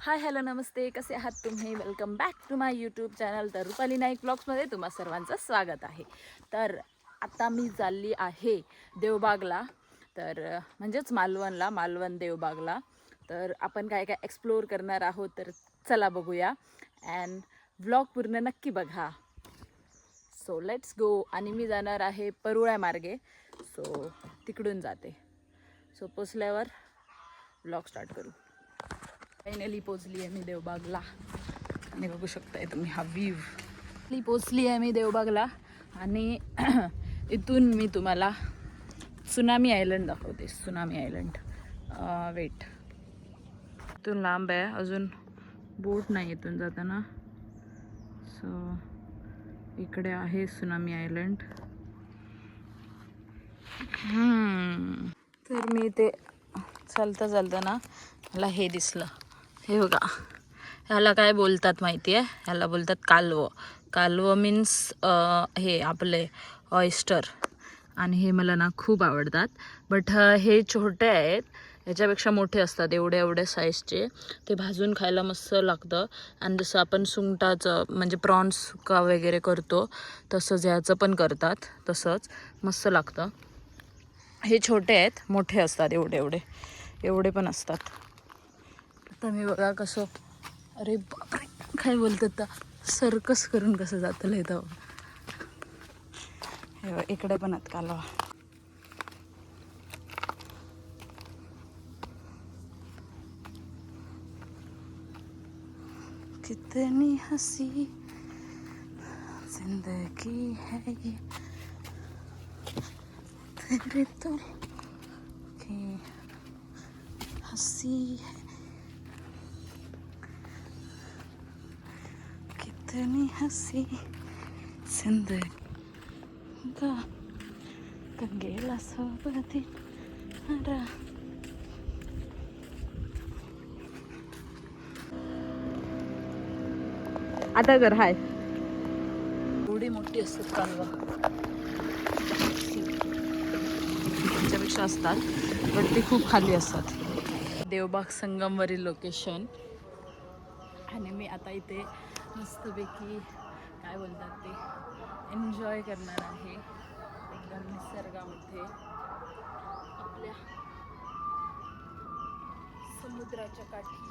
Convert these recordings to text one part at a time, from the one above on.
Hi hello नमस्ते, कसे आहात तुम्ही? Welcome back to my YouTube channel तर रुपाली नाईक ब्लॉग्समध्ये तुम्हा सर्वांचं स्वागत आहे. तर आता मी चालली आहे देवबागला, तर म्हणजेच मालवण देवबागला. तर आपण काय काय एक्सप्लोअर करणार आहोत, तर चला बघूया अँड व्लॉग पूर्ण नक्की बघा. So let's go. आणि मी जाणार आहे परुळ्या मार्गे, सो तिकडून जाते. सो पोचल्यावर व्लॉग स्टार्ट करू. फायनली पोचली आहे मी देवबागला आणि बघू शकताय तुम्ही हा व्ह्यू. पोचली आहे मी देवबागला आणि इथून मी तुम्हाला सुनामी आयलंड दाखवते. सुनामी आयलंड वेट, इथून लांब आहे, अजून बोट नाही इथून जाताना. सो इकडे आहे सुनामी आयलंड. तर मी ते चालता ना मला हे दिसलं. हे बघा, ह्याला काय बोलतात माहिती आहे? ह्याला बोलतात कालवं. कालवं मीन्स हे आपले ऑयस्टर. आणि हे मला ना खूप आवडतात. बट हे छोटे आहेत, ह्याच्यापेक्षा मोठे असतात, एवढे एवढे साईजचे. ते भाजून खायला मस्त लागतं. आणि जसं आपण सुंगटाचं म्हणजे प्रॉन्स का वगैरे करतो तसंच ह्याचं पण करतात, तसंच मस्त लागतं. हे छोटे आहेत, मोठे असतात, एवढे पण असतात. आता मी बघा कसं, अरे बापरे काय बोलतात तर, सर्कस करून कसं जातं इथं. हे इकडे पण आहेत कालवा. कितनी हसी जिंदगी है ये तेरे तो की हसी है, कितनी हसी जिंदगी गेला सोबती. आता कर हाय, एवढी मोठी असतात कालवा, त्याच्यापेक्षा असतात, पण ते खूप खाली असतात. देवबाग संगमवरील लोकेशन. आणि मी आता इथे मस्तपैकी काय बोलतात ते एन्जॉय करणार आहे एकदम निसर्गामध्ये, आपल्या समुद्राच्या काठी.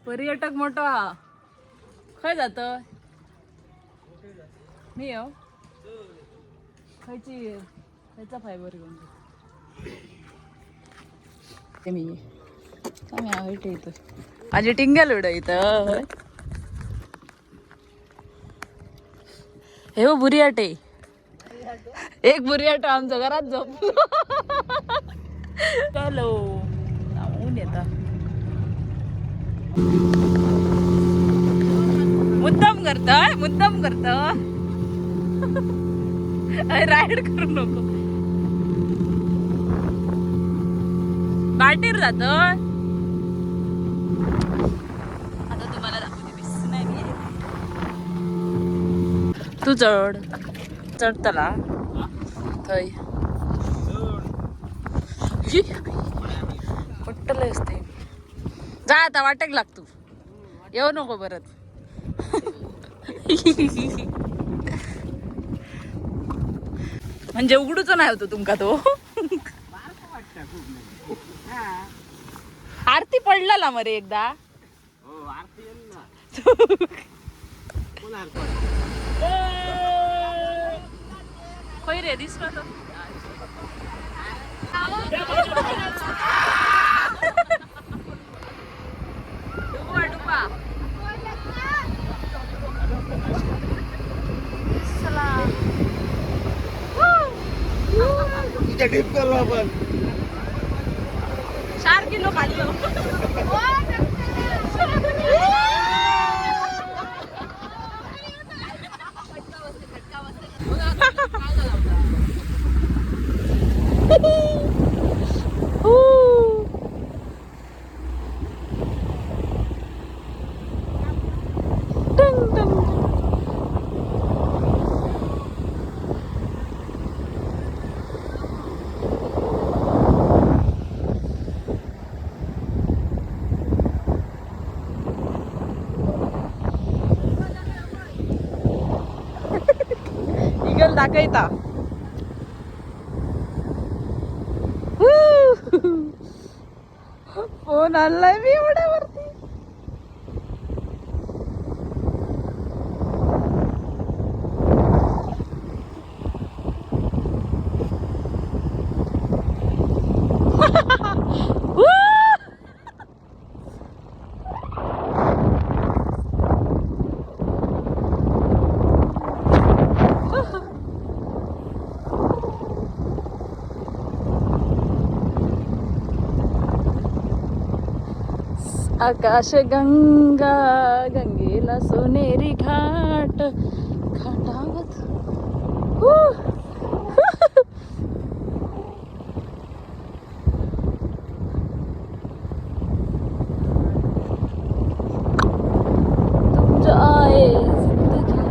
पर्यटक मोठा खय जात मी येऊ खायची ह्याचा फायबर घेऊन ते मी आवडते इथं. माझी टिंगल उड इथं. हे बुरियाटे, एक बुरियाटो आमच्या घरात झोप. चलो ऊन येता, मुद्दाम करत राईड करू नको. बाटीर जात. आता तुम्हाला दाखवते नाही. तू चढतला थंय पट्टले असते. जा आता, वाटेक लागतो, येऊ नको परत. म्हणजे उघडूच नाही होतो तुमका तो. आरती पडला मरे एकदा. होय रे दिसला तो. टिप करू आपण. 4 किलो खाल्लो. तुम्हाला दाखवता. फोन आणलाय मी एवढ्यावरती. आकाश गंगा गंगेला सोनेरी घाट घाटावत तुम जो आए जिंदगी.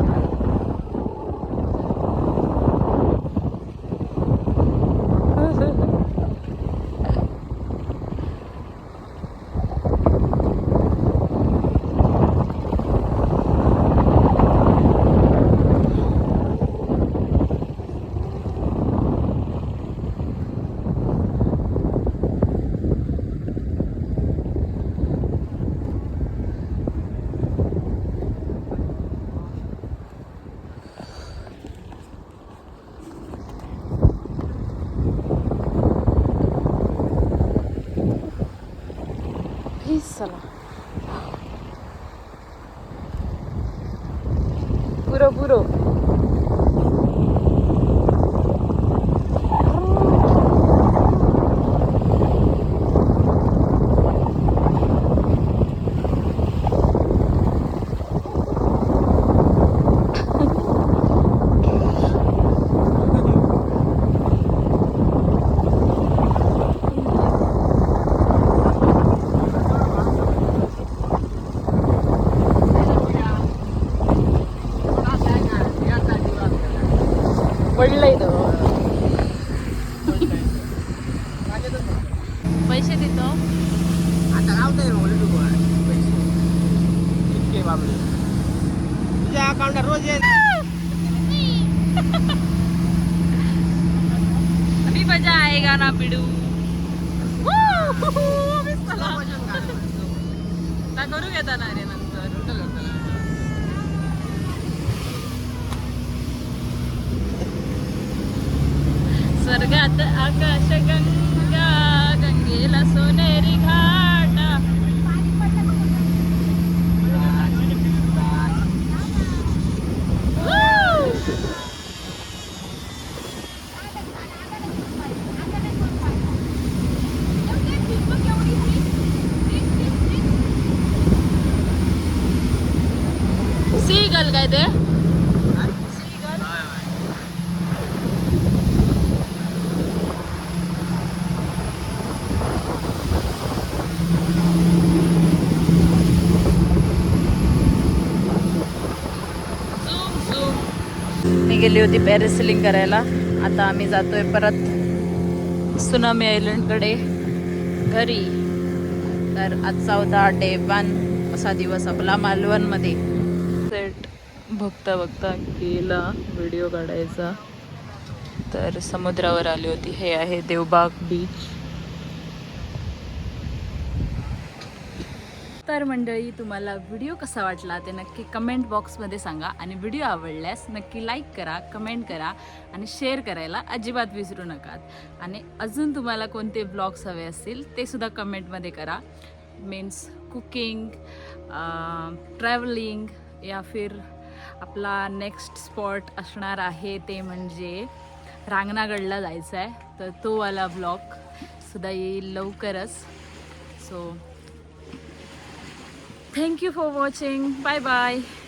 चला पुरो पडलंय तो. पैसे देतो आता लावतोय पैसे इतके बाबले तुझ्या अकाउंटला रोज येत. अभी मजा आएगा ना पिडू. करू घेता ना रे नंतर. स्वर्गात आकाश गंगा गंगेला सोनेरी घाट. सीगल काय ते. मी गेली होती पॅरासेलिंग करायला. आता आम्ही जातोय परत सुनामी आयलंडकडे घरी. तर आजचा होता डे 1 असा दिवस आपला मालवणमध्ये. सेट बघता बघता गेला व्हिडिओ काढायचा. तर समुद्रावर आली होती. हे आहे देवबाग बीच. तर मंडळी, तुम्हाला व्हिडिओ कसा वाटला ते नक्की कमेंट बॉक्समध्ये सांगा. आणि व्हिडिओ आवडल्यास नक्की लाईक करा, कमेंट करा आणि शेअर करायला अजिबात विसरू नका. आणि अजून तुम्हाला कोणते ब्लॉग्स हवे असतील ते सुद्धा कमेंटमध्ये करा. मीन्स कुकिंग, ट्रॅव्हलिंग या फिर आपला नेक्स्ट स्पॉट असणार आहे ते म्हणजे रांगणागडला जायचं आहे. तर तो वाला ब्लॉग सुद्धा येईल लवकरच. So thank you for watching. Bye bye.